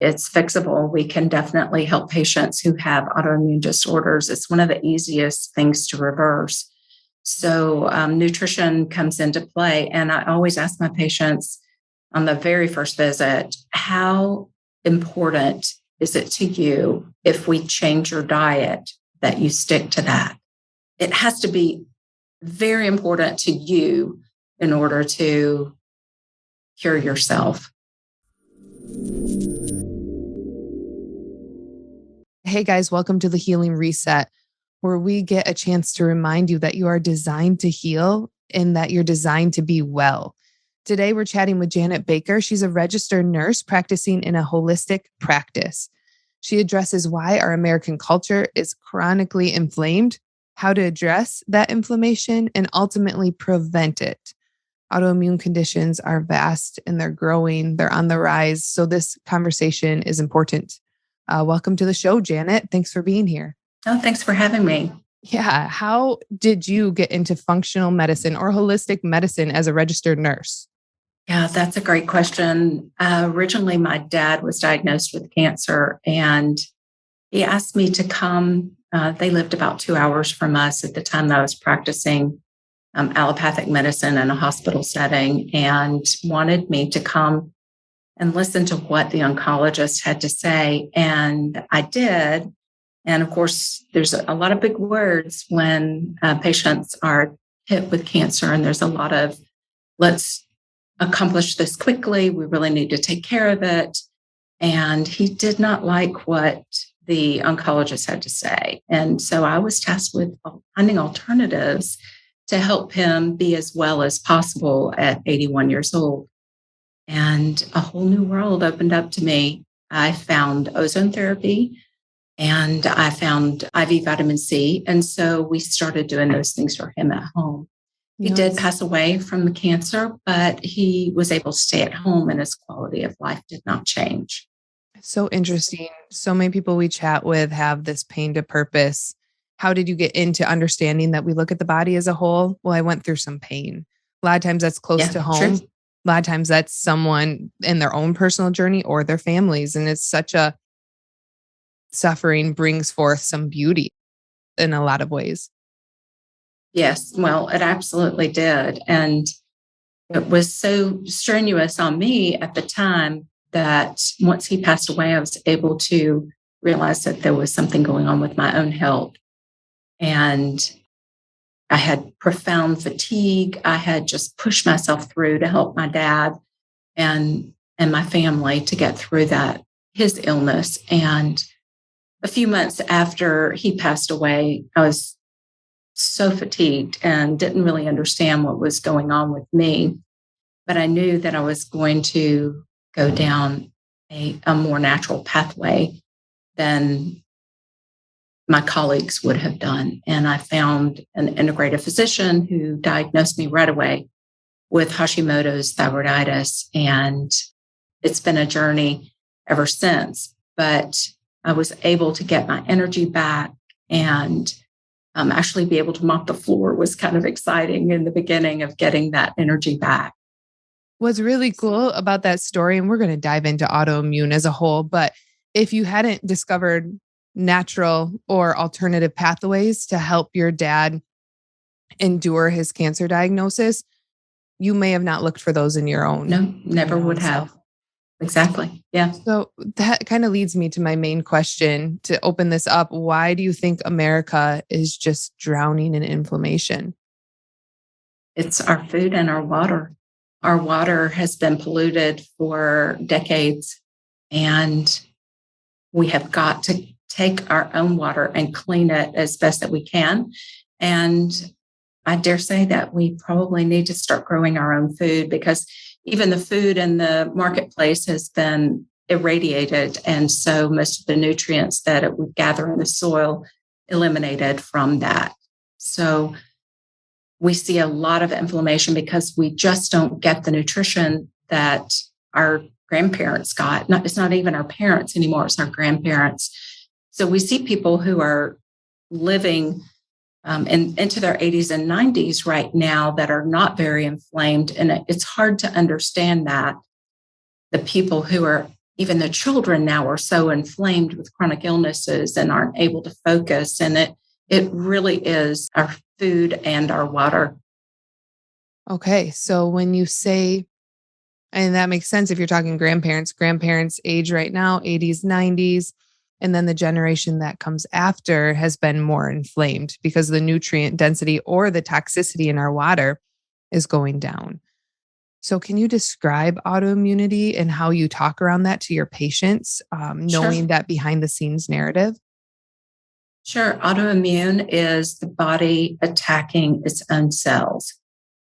it's fixable. We can definitely help patients who have autoimmune disorders. It's one of the easiest things to reverse. So nutrition comes into play. And I always ask my patients on the very first visit, how important is it to you if we change your diet that you stick to that? It has to be very important to you in order to cure yourself. Hey guys, welcome to the Healing Reset, where we get a chance to remind you that you are designed to heal and that you're designed to be well. Today, we're chatting with Janet Baker. She's a registered nurse practicing in a holistic practice. She addresses why our American culture is chronically inflamed, how to address that inflammation, and ultimately prevent it. Autoimmune conditions are vast and they're growing, they're on the rise. So this conversation is important. Welcome to the show, Janet. Thanks for being here. Oh, thanks for having me. Yeah. How did you get into functional medicine or holistic medicine as a registered nurse? Yeah, that's a great question. Originally, my dad was diagnosed with cancer, and he asked me to come. They lived about 2 hours from us at the time that I was practicing allopathic medicine in a hospital setting, and wanted me to come and listen to what the oncologist had to say. And I did. And of course, there's a lot of big words when patients are hit with cancer, and there's a lot of, let's accomplish this quickly. We really need to take care of it. And he did not like what the oncologist had to say. And so I was tasked with finding alternatives to help him be as well as possible at 81 years old. And a whole new world opened up to me. I found ozone therapy and I found IV vitamin C. And so we started doing those things for him at home. He did pass away from the cancer, but he was able to stay at home and his quality of life did not change. So interesting. So many people we chat with have this pain to purpose. How did you get into understanding that we look at the body as a whole? Well, I went through some pain. A lot of times that's close to home. Sure. A lot of times that's someone in their own personal journey or their families. And it's such a suffering brings forth some beauty in a lot of ways. Yes, well, it absolutely did. And it was so strenuous on me at the time that once he passed away, I was able to realize that there was something going on with my own health. And I had profound fatigue. I had just pushed myself through to help my dad and my family to get through his illness. And a few months after he passed away, I was so fatigued and didn't really understand what was going on with me. But I knew that I was going to go down a more natural pathway than my colleagues would have done. And I found an integrative physician who diagnosed me right away with Hashimoto's thyroiditis. And it's been a journey ever since. But I was able to get my energy back and actually be able to mop the floor was kind of exciting in the beginning of getting that energy back. What's really cool about that story, and we're going to dive into autoimmune as a whole, but if you hadn't discovered natural or alternative pathways to help your dad endure his cancer diagnosis, you may have not looked for those in your own. No, never would have. Exactly. Yeah. So that kind of leads me to my main question to open this up. Why do you think America is just drowning in inflammation? It's our food and our water. Our water has been polluted for decades, and we have got to take our own water and clean it as best that we can. And I dare say that we probably need to start growing our own food, because even the food in the marketplace has been irradiated. And so most of the nutrients that it would gather in the soil eliminated from that. So we see a lot of inflammation because we just don't get the nutrition that our grandparents got. It's not even our parents anymore, it's our grandparents. So we see people who are living into their 80s and 90s right now that are not very inflamed. And it's hard to understand that the people who are even the children now are so inflamed with chronic illnesses and aren't able to focus. And it really is our food and our water. Okay. So when you say, and that makes sense if you're talking grandparents age right now, 80s, 90s. And then the generation that comes after has been more inflamed because the nutrient density or the toxicity in our water is going down. So can you describe autoimmunity and how you talk around that to your patients, Sure. knowing that behind the scenes narrative? Sure. Autoimmune is the body attacking its own cells.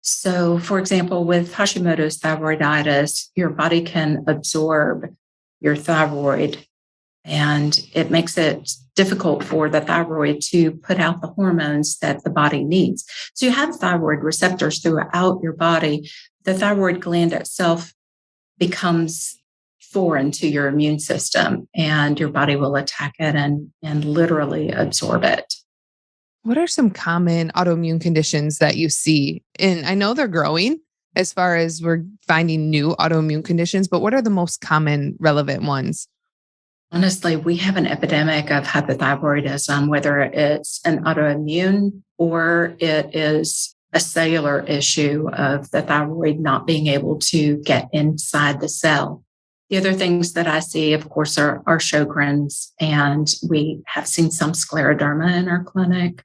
So, for example, with Hashimoto's thyroiditis, your body can absorb your thyroid, and it makes it difficult for the thyroid to put out the hormones that the body needs. So, you have thyroid receptors throughout your body. The thyroid gland itself becomes foreign to your immune system, and your body will attack it and literally absorb it. What are some common autoimmune conditions that you see? And I know they're growing as far as we're finding new autoimmune conditions, but what are the most common relevant ones? Honestly, we have an epidemic of hypothyroidism, whether it's an autoimmune or it is a cellular issue of the thyroid not being able to get inside the cell. The other things that I see, of course, are Sjogren's, and we have seen some scleroderma in our clinic.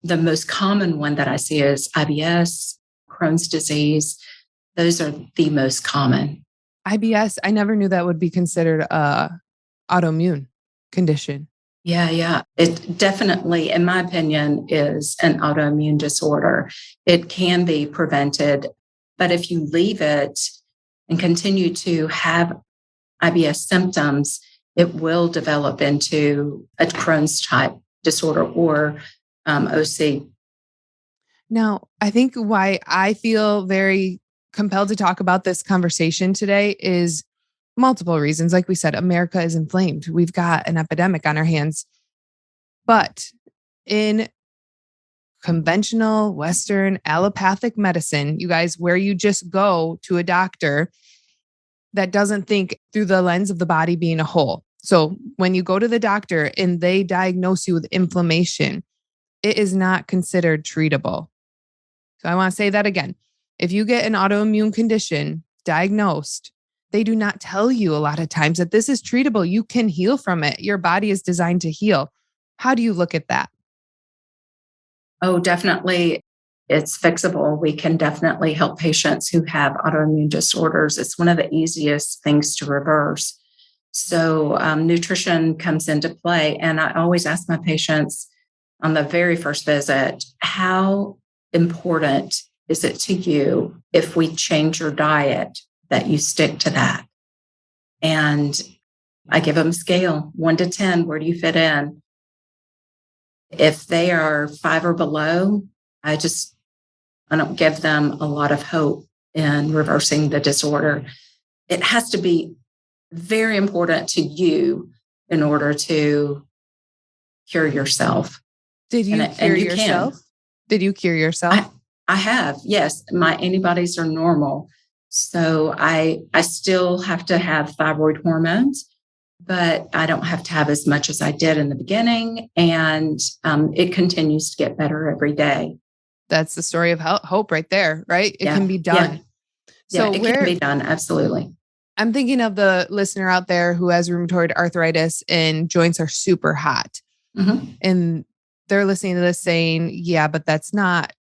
The most common one that I see is IBS, Crohn's disease. Those are the most common. IBS, I never knew that would be considered a autoimmune condition. Yeah. It definitely, in my opinion, is an autoimmune disorder. It can be prevented, but if you leave it and continue to have IBS symptoms, it will develop into a Crohn's type disorder or OC. Now, I think why I feel very compelled to talk about this conversation today is multiple reasons. Like we said, America is inflamed. We've got an epidemic on our hands. But in conventional Western allopathic medicine, you guys, where you just go to a doctor that doesn't think through the lens of the body being a whole. So when you go to the doctor and they diagnose you with inflammation, it is not considered treatable. So I want to say that again. If you get an autoimmune condition diagnosed, they do not tell you a lot of times that this is treatable. You can heal from it. Your body is designed to heal. How do you look at that? Oh, definitely. It's fixable. We can definitely help patients who have autoimmune disorders. It's one of the easiest things to reverse. So, nutrition comes into play. And I always ask my patients on the very first visit, how important is it to you if we change your diet that you stick to that? And I give them a scale 1 to 10. Where do you fit in? If they are 5 or below, I don't give them a lot of hope in reversing the disorder. It has to be very important to you in order to cure yourself. Did you cure yourself? Did you cure yourself? I have, yes. My antibodies are normal. So I still have to have thyroid hormones, but I don't have to have as much as I did in the beginning. And it continues to get better every day. That's the story of hope right there, right? It can be done. So it can be done. Absolutely. I'm thinking of the listener out there who has rheumatoid arthritis and joints are super hot. Mm-hmm. And they're listening to this saying, yeah, but that's not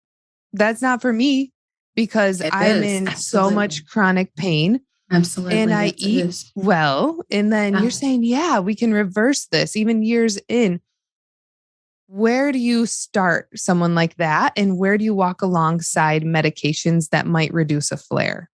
for me because I'm in so much chronic pain. Absolutely. And I eat well. And then you're saying, yeah, we can reverse this even years in. Where do you start someone like that? And where do you walk alongside medications that might reduce a flare?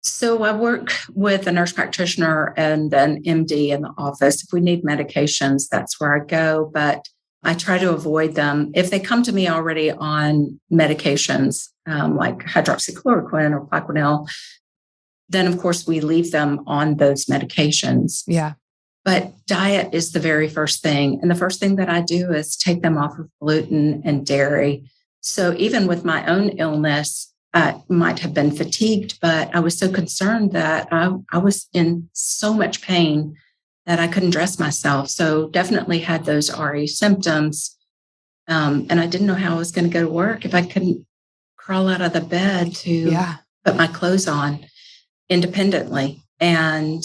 So I work with a nurse practitioner and an MD in the office. If we need medications, that's where I go, but I try to avoid them. If they come to me already on medications like hydroxychloroquine or Plaquenil, then of course we leave them on those medications. Yeah. But diet is the very first thing. And the first thing that I do is take them off of gluten and dairy. So even with my own illness, I might have been fatigued, but I was so concerned that I was in so much pain that I couldn't dress myself. So definitely had those RA symptoms. And I didn't know how I was going to go to work if I couldn't crawl out of the bed to Yeah. put my clothes on independently. And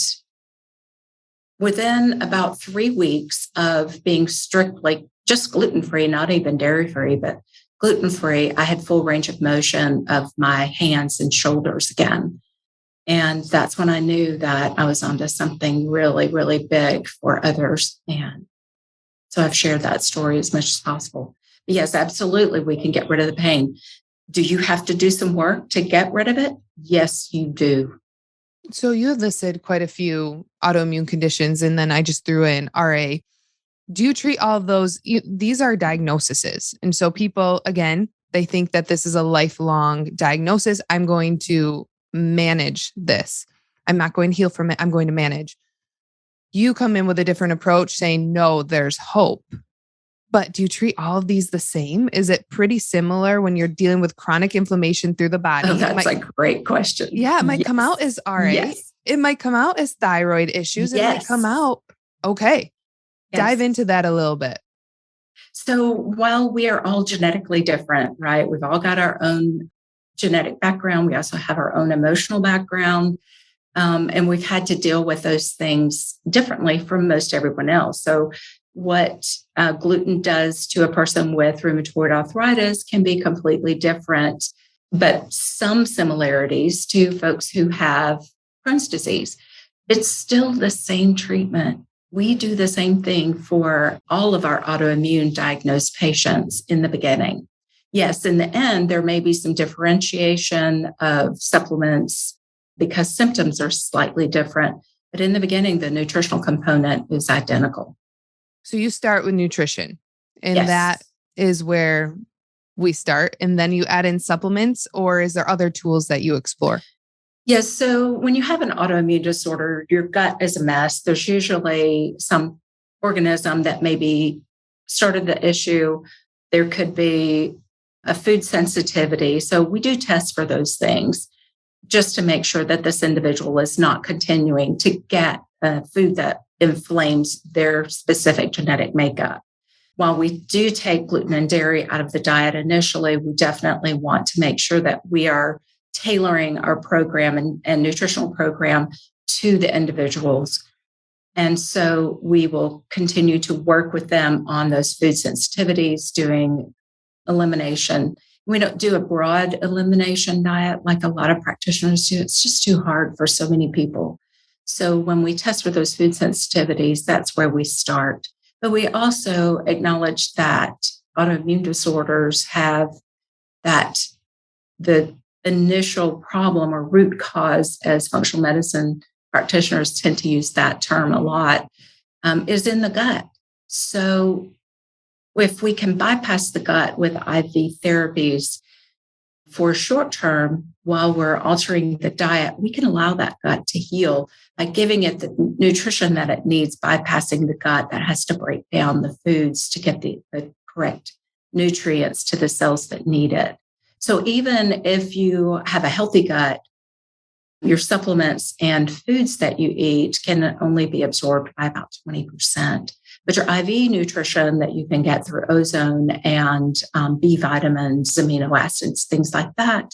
within about 3 weeks of being strictly just gluten-free, not even dairy-free, but gluten-free, I had full range of motion of my hands and shoulders again. And that's when I knew that I was onto something really, really big for others. And so I've shared that story as much as possible. But yes, absolutely, we can get rid of the pain. Do you have to do some work to get rid of it? Yes, you do. So you have listed quite a few autoimmune conditions, and then I just threw in RA. Do you treat all of those? These are diagnoses. And so people, again, they think that this is a lifelong diagnosis. I'm going to manage this. I'm not going to heal from it. I'm going to manage. You come in with a different approach saying, no, there's hope. But do you treat all of these the same? Is it pretty similar when you're dealing with chronic inflammation through the body? Oh, that's a great question. Yeah, it might come Yes. out as RA. Yes. It might come out as thyroid issues. It might come Yes. out. Okay. Dive Yes. into that a little bit. So while we are all genetically different, right? We've all got our own genetic background. We also have our own emotional background. And we've had to deal with those things differently from most everyone else. So what gluten does to a person with rheumatoid arthritis can be completely different, but some similarities to folks who have Crohn's disease. It's still the same treatment. We do the same thing for all of our autoimmune diagnosed patients in the beginning. Yes, in the end, there may be some differentiation of supplements because symptoms are slightly different. But in the beginning, the nutritional component is identical. So you start with nutrition, and Yes. that is where we start. And then you add in supplements, or is there other tools that you explore? Yes. So when you have an autoimmune disorder, your gut is a mess. There's usually some organism that maybe started the issue. There could be a food sensitivity. So we do test for those things just to make sure that this individual is not continuing to get food that inflames their specific genetic makeup. While we do take gluten and dairy out of the diet initially, we definitely want to make sure that we are tailoring our program and nutritional program to the individuals. And so we will continue to work with them on those food sensitivities, doing elimination. We don't do a broad elimination diet like a lot of practitioners do. It's just too hard for so many people. So when we test for those food sensitivities, that's where we start. But we also acknowledge that autoimmune disorders have that the initial problem or root cause, as functional medicine practitioners tend to use that term a lot, is in the gut. So if we can bypass the gut with IV therapies for short term while we're altering the diet, we can allow that gut to heal by giving it the nutrition that it needs, bypassing the gut that has to break down the foods to get the correct nutrients to the cells that need it. So even if you have a healthy gut, your supplements and foods that you eat can only be absorbed by about 20%. But your IV nutrition that you can get through ozone and B vitamins, amino acids, things like that,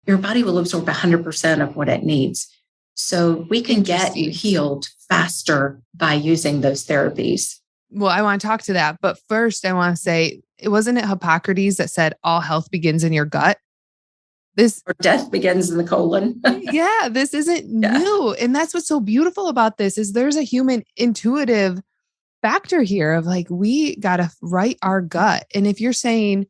your body will absorb 100% of what it needs. So we can get you healed faster by using those therapies. Well, I want to talk to that. But first, I want to say, wasn't it Hippocrates that said all health begins in your gut? Or death begins in the colon. Yeah, this isn't new. And that's what's so beautiful about this is there's a human intuitive factor here of like, we got to right our gut. And if you're saying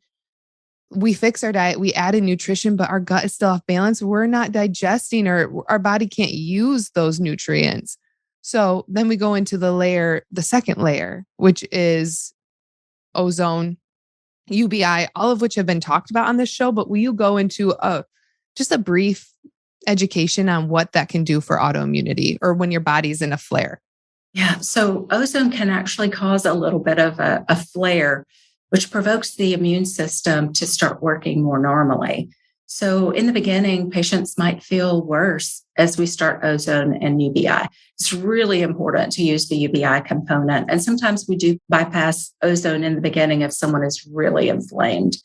we fix our diet, we add in nutrition, but our gut is still off balance, we're not digesting or our body can't use those nutrients. So then we go into the second layer, which is ozone, UBI, all of which have been talked about on this show, but will you go into just a brief education on what that can do for autoimmunity or when your body's in a flare? Yeah, so ozone can actually cause a little bit of a flare, which provokes the immune system to start working more normally. So in the beginning, patients might feel worse as we start ozone and UBI. It's really important to use the UBI component. And sometimes we do bypass ozone in the beginning if someone is really inflamed,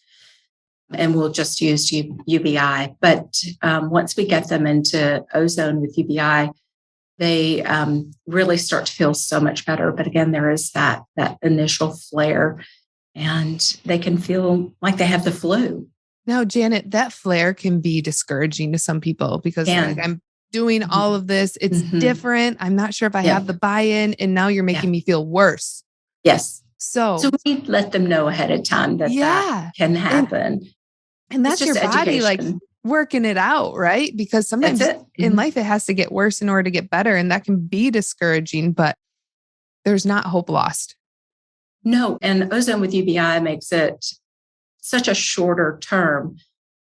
and we'll just use UBI. But once we get them into ozone with UBI, they really start to feel so much better. But again, there is that initial flare, and they can feel like they have the flu. Now, Janet, that flare can be discouraging to some people because like, I'm doing all of this. It's different. I'm not sure if I have the buy-in, and now you're making me feel worse. Yes. So we let them know ahead of time that that can happen. And that's your body like working it out, right? Because sometimes in life it has to get worse in order to get better. And that can be discouraging, but there's not hope lost. No. And ozone with UBI makes it such a shorter term,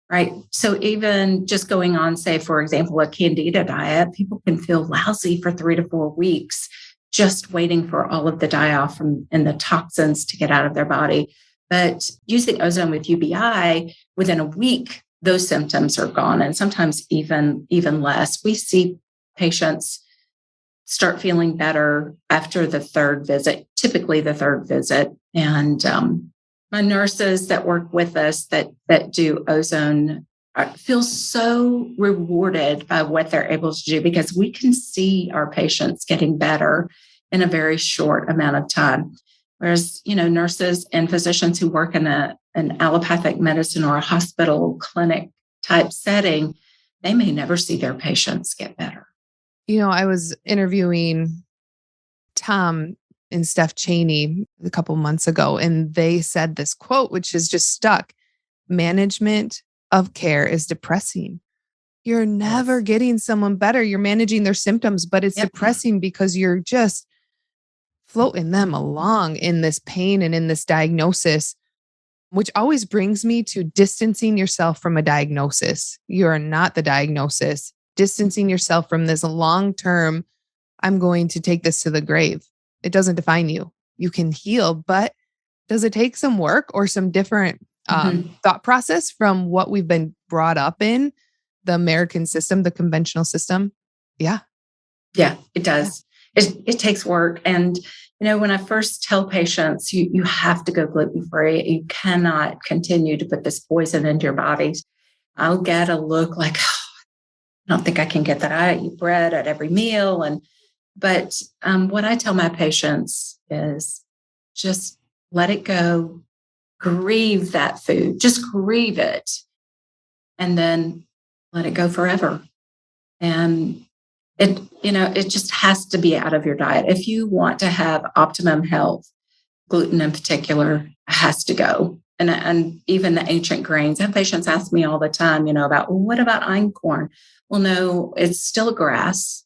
right? So even just going on, say, for example, a candida diet, people can feel lousy for 3 to 4 weeks, just waiting for all of the die-off and the toxins to get out of their body. But using ozone with UBI, within a week, those symptoms are gone, and sometimes even less. We see patients start feeling better after the third visit, typically the third visit. And my nurses that work with us that do ozone feel so rewarded by what they're able to do, because we can see our patients getting better in a very short amount of time. Whereas, nurses and physicians who work in an allopathic medicine or a hospital clinic type setting, they may never see their patients get better. I was interviewing Tom and Steph Cheney a couple months ago, and they said this quote, which is just stuck. Management of care is depressing. You're never getting someone better. You're managing their symptoms, but it's depressing because you're just floating them along in this pain and in this diagnosis, which always brings me to distancing yourself from a diagnosis. You're not the diagnosis. Distancing yourself from this long-term, I'm going to take this to the grave. It doesn't define you. You can heal, but does it take some work or some different thought process from what we've been brought up in, the American system, the conventional system? Yeah. Yeah, it does. It takes work. And, when I first tell patients, you have to go gluten-free. You cannot continue to put this poison into your bodies. I'll get a look like, I don't think I can get that. I eat bread at every meal. But what I tell my patients is just let it go, grieve that food, just grieve it, and then let it go forever. And it just has to be out of your diet. If you want to have optimum health, gluten in particular has to go. And even the ancient grains. I have patients ask me all the time, about, well, what about einkorn? Well, no, it's still a grass.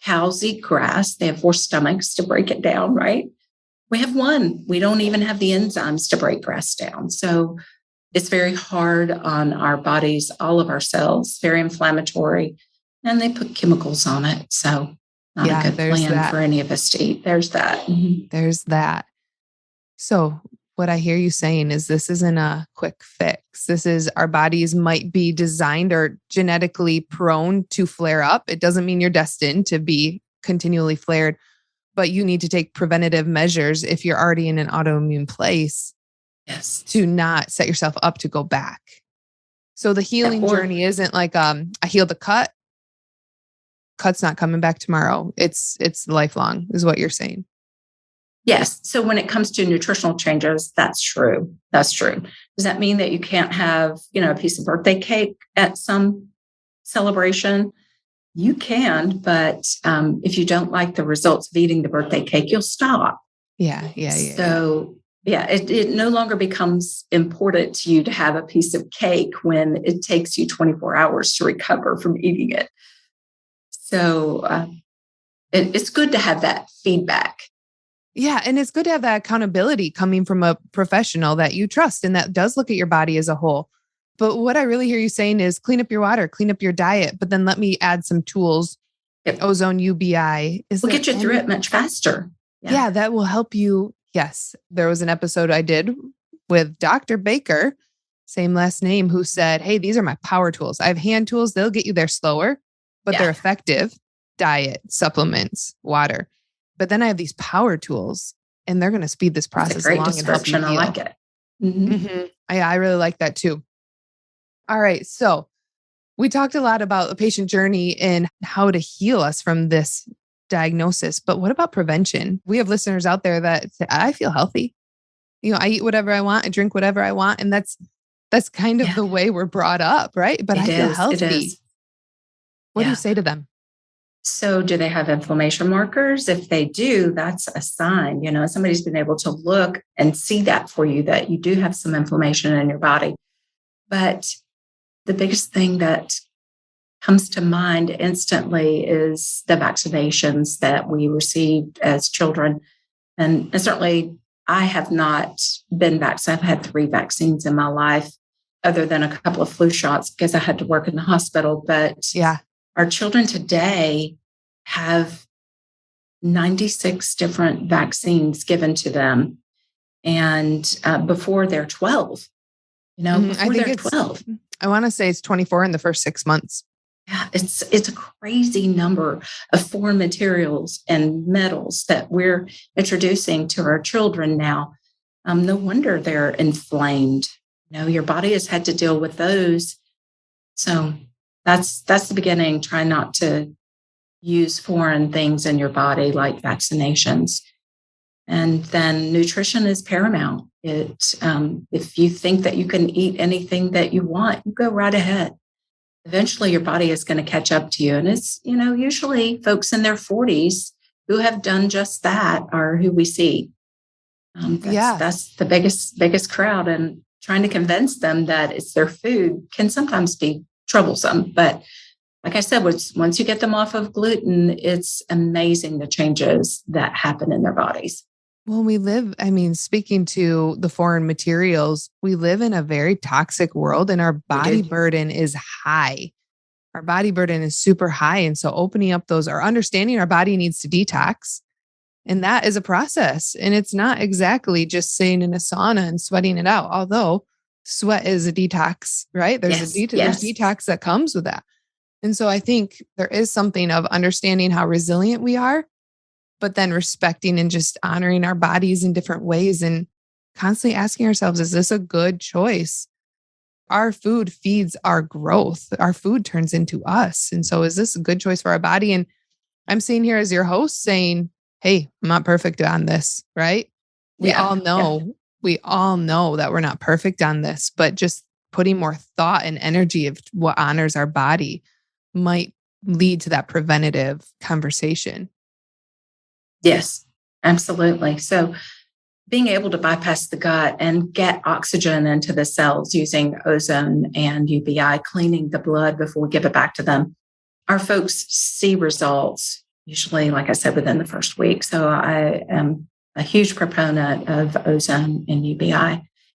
Cows eat grass. They have 4 stomachs to break it down, right? We have 1. We don't even have the enzymes to break grass down. So it's very hard on our bodies, all of our cells, very inflammatory. And they put chemicals on it. So not a good plan for any of us to eat. There's that. There's that. So what I hear you saying is this isn't a quick fix. This is our bodies might be designed or genetically prone to flare up. It doesn't mean you're destined to be continually flared, but you need to take preventative measures if you're already in an autoimmune place. Yes. To not set yourself up to go back. So the healing journey isn't like I healed the cut. Cut's not coming back tomorrow. It's lifelong, is what you're saying. Yes. So when it comes to nutritional changes, that's true. That's true. Does that mean that you can't have, a piece of birthday cake at some celebration? You can, but if you don't like the results of eating the birthday cake, you'll stop. Yeah. So it no longer becomes important to you to have a piece of cake when it takes you 24 hours to recover from eating it. So it's good to have that feedback. Yeah. And it's good to have that accountability coming from a professional that you trust and that does look at your body as a whole. But what I really hear you saying is clean up your water, clean up your diet, but then let me add some tools. Yep. Ozone, UBI. We'll get you through it much faster. Yeah, that will help you. Yes. There was an episode I did with Dr. Baker same last name, who said, hey, these are my power tools. I have hand tools. They'll get you there slower, but they're effective. Diet, supplements, water. But then I have these power tools and they're going to speed this That's a process great along and help you description. I heal. like it. Mm-hmm. I really like that too. All right. So we talked a lot about the patient journey and how to heal us from this diagnosis, but what about prevention? We have listeners out there that say, I feel healthy. I eat whatever I want, I drink whatever I want. And that's kind of the way we're brought up, right? But I feel healthy. It is. What do you say to them? So do they have inflammation markers? If they do, that's a sign. Somebody's been able to look and see that for you, that you do have some inflammation in your body. But the biggest thing that comes to mind instantly is the vaccinations that we received as children. And certainly I have not been vaccinated. I've had 3 vaccines in my life, other than a couple of flu shots because I had to work in the hospital. But our children today have 96 different vaccines given to them. And before they're 12, before they're 12. I want to say it's 24 in the first 6 months. Yeah, it's a crazy number of foreign materials and metals that we're introducing to our children now. No wonder they're inflamed. Your body has had to deal with those. So that's the beginning. Try not to use foreign things in your body like vaccinations. And then nutrition is paramount. If you think that you can eat anything that you want, you go right ahead. Eventually your body is going to catch up to you. And it's, usually folks in their 40s who have done just that are who we see. That's the biggest crowd. And trying to convince them that it's their food can sometimes be troublesome. But like I said, once you get them off of gluten, it's amazing the changes that happen in their bodies. Well, speaking to the foreign materials, we live in a very toxic world and our body burden is high. Our body burden is super high. And so opening up or understanding our body needs to detox. And that is a process. And it's not exactly just staying in a sauna and sweating it out. Although sweat is a detox, right? There's there's detox that comes with that. And so I think there is something of understanding how resilient we are, but then respecting and just honoring our bodies in different ways and constantly asking ourselves, is this a good choice? Our food feeds our growth. Our food turns into us. And so is this a good choice for our body? And I'm sitting here as your host saying, hey, I'm not perfect on this, right? We all know that we're not perfect on this, but just putting more thought and energy of what honors our body might lead to that preventative conversation. Yes, absolutely. So being able to bypass the gut and get oxygen into the cells using ozone and UBI, cleaning the blood before we give it back to them. Our folks see results usually, like I said, within the first week. So I am a huge proponent of ozone and UBI,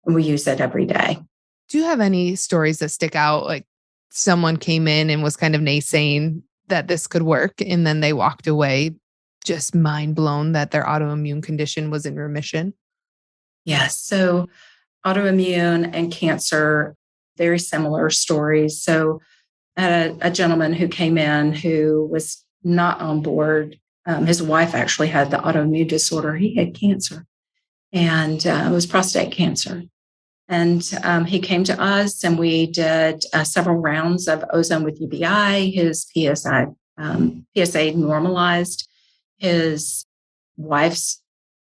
and we use it every day. Do you have any stories that stick out? Like someone came in and was kind of naysaying that this could work, and then they walked away just mind blown that their autoimmune condition was in remission? Yes. So autoimmune and cancer, very similar stories. So I had a gentleman who came in who was not on board. His wife actually had the autoimmune disorder. He had cancer, and it was prostate cancer. And he came to us, and we did several rounds of ozone with UBI. His PSA normalized. His wife's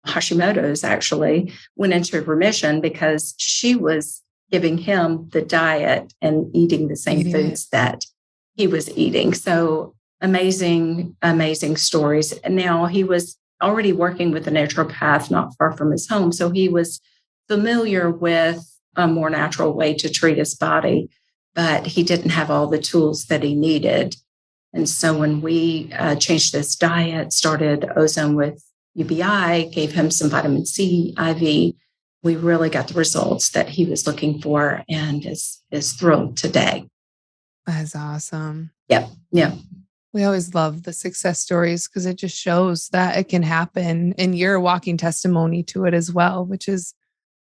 Hashimoto's actually went into remission because she was giving him the diet and eating the same foods that he was eating. So amazing, amazing stories. And now he was already working with a naturopath not far from his home. So he was familiar with a more natural way to treat his body, but he didn't have all the tools that he needed. And so when we changed his diet, started ozone with UBI, gave him some vitamin C IV, we really got the results that he was looking for and is thrilled today. That's awesome. Yep. Yeah. We always love the success stories because it just shows that it can happen. And you're a walking testimony to it as well, which is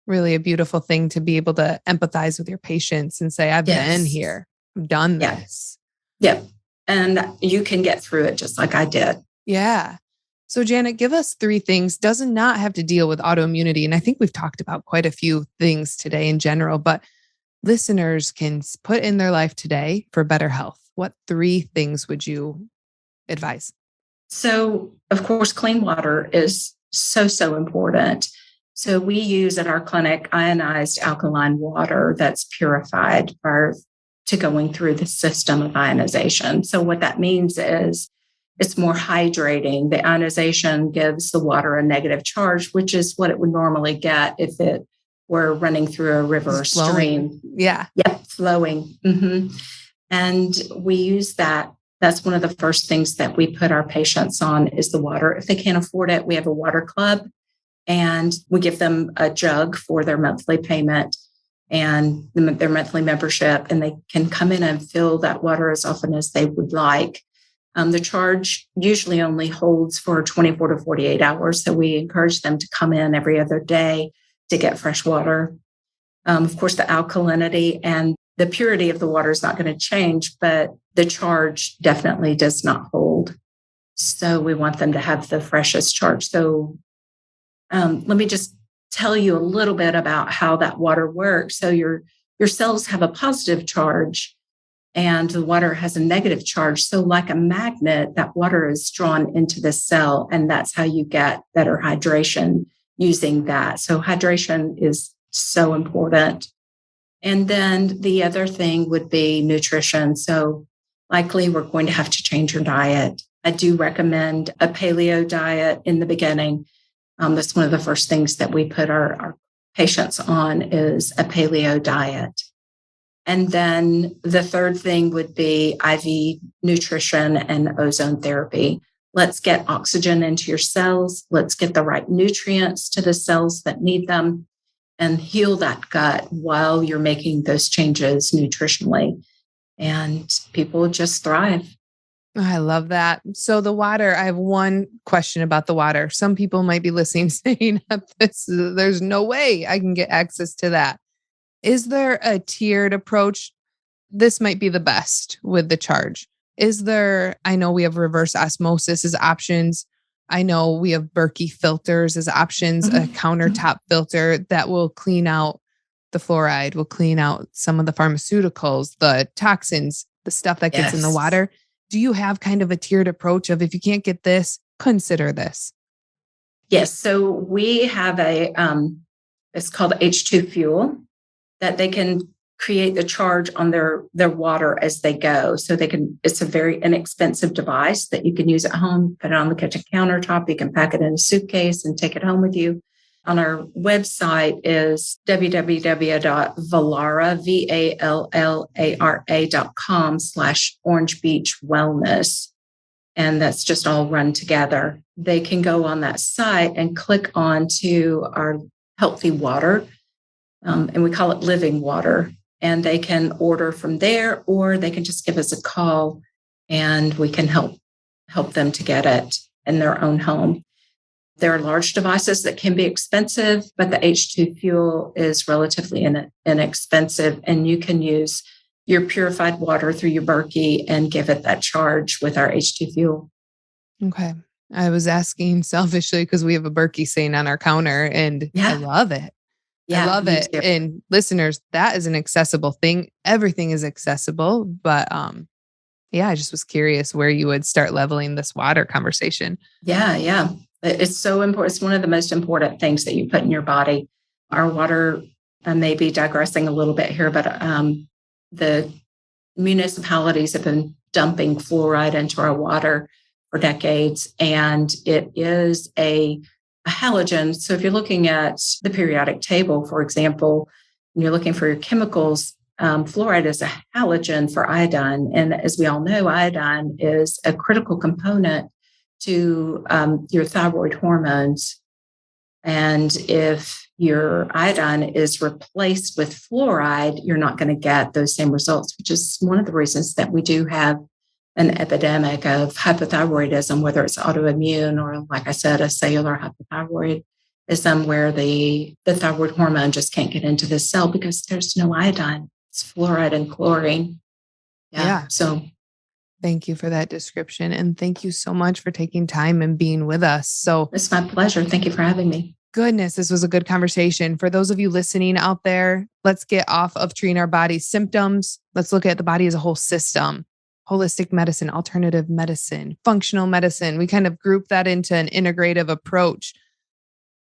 really a beautiful thing to be able to empathize with your patients and say, I've been Yes. here, I've done Yeah. this. Yeah. And you can get through it just like I did. Yeah. So Janet, give us 3 things. Doesn't not have to deal with autoimmunity. And I think we've talked about quite a few things today in general, but listeners can put in their life today for better health. What 3 things would you advise? So, of course, clean water is so important. So we use at our clinic ionized alkaline water that's purified prior to going through the system of ionization. So what that means is it's more hydrating. The ionization gives the water a negative charge, which is what it would normally get if it were running through a river or stream. Yeah. Yep, flowing. And we use that. That's one of the first things that we put our patients on is the water. If they can't afford it, we have a water club and we give them a jug for their monthly payment and their monthly membership, and they can come in and fill that water as often as they would like. The charge usually only holds for 24 to 48 hours. So we encourage them to come in every other day to get fresh water. Of course, the alkalinity and the purity of the water is not going to change, but the charge definitely does not hold. So we want them to have the freshest charge. So let me just tell you a little bit about how that water works. So your cells have a positive charge and the water has a negative charge. So like a magnet, that water is drawn into the cell, and that's how you get better hydration using that. So hydration is so important. And then the other thing would be nutrition. So likely we're going to have to change your diet. I do recommend a paleo diet in the beginning. That's one of the first things that we put our patients on is a paleo diet. And then the third thing would be IV nutrition and ozone therapy. Let's get oxygen into your cells. Let's get the right nutrients to the cells that need them and heal that gut while you're making those changes nutritionally. And people just thrive. I love that. So the water, I have one question about the water. Some people might be listening saying there's no way I can get access to that. Is there a tiered approach? This might be the best with the charge. I know we have reverse osmosis as options. I know we have Berkey filters as options, a countertop filter that will clean out the fluoride, will clean out some of the pharmaceuticals, the toxins, the stuff that gets in the water. Do you have kind of a tiered approach of if you can't get this, consider this? Yes. So we have it's called H2 fuel that they can create the charge on their water as they go. So it's a very inexpensive device that you can use at home, put it on the kitchen countertop. You can pack it in a suitcase and take it home with you. On our website is www.vallara.com/Orange Beach Wellness. And that's just all run together. They can go on that site and click on to our healthy water. And we call it living water. And they can order from there, or they can just give us a call and we can help them to get it in their own home. There are large devices that can be expensive, but the H2 fuel is relatively inexpensive, and you can use your purified water through your Berkey and give it that charge with our H2 fuel. Okay. I was asking selfishly because we have a Berkey sitting on our counter and I love it. Yeah, I love it. Too. And listeners, that is an accessible thing. Everything is accessible, but I just was curious where you would start leveling this water conversation. Yeah. It's so important. It's one of the most important things that you put in your body. Our water, I may be digressing a little bit here, but the municipalities have been dumping fluoride into our water for decades, and it is a halogen. So if you're looking at the periodic table, for example, and you're looking for your chemicals, fluoride is a halogen for iodine. And as we all know, iodine is a critical component to your thyroid hormones. And if your iodine is replaced with fluoride, you're not going to get those same results, which is one of the reasons that we do have an epidemic of hypothyroidism, whether it's autoimmune or, like I said, a cellular hypothyroidism. where the thyroid hormone just can't get into the cell because there's no iodine. It's fluoride and chlorine. Yeah. So thank you for that description. And thank you so much for taking time and being with us. So it's my pleasure. Thank you for having me. Goodness, this was a good conversation. For those of you listening out there, let's get off of treating our body's symptoms. Let's look at the body as a whole system. Holistic medicine, alternative medicine, functional medicine. We kind of group that into an integrative approach.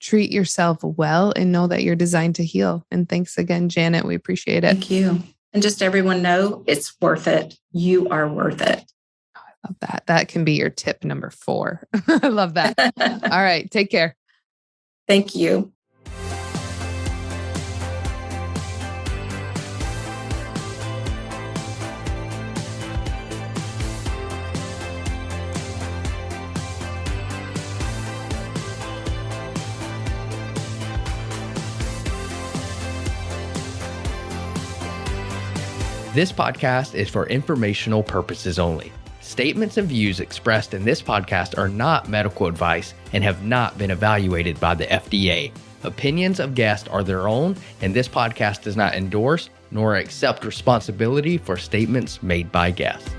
Treat yourself well and know that you're designed to heal. And thanks again, Janet. We appreciate it. Thank you. And just everyone know it's worth it. You are worth it. Oh, I love that. That can be your tip number 4. I love that. All right. Take care. Thank you. This podcast is for informational purposes only. Statements and views expressed in this podcast are not medical advice and have not been evaluated by the FDA. Opinions of guests are their own, and this podcast does not endorse nor accept responsibility for statements made by guests.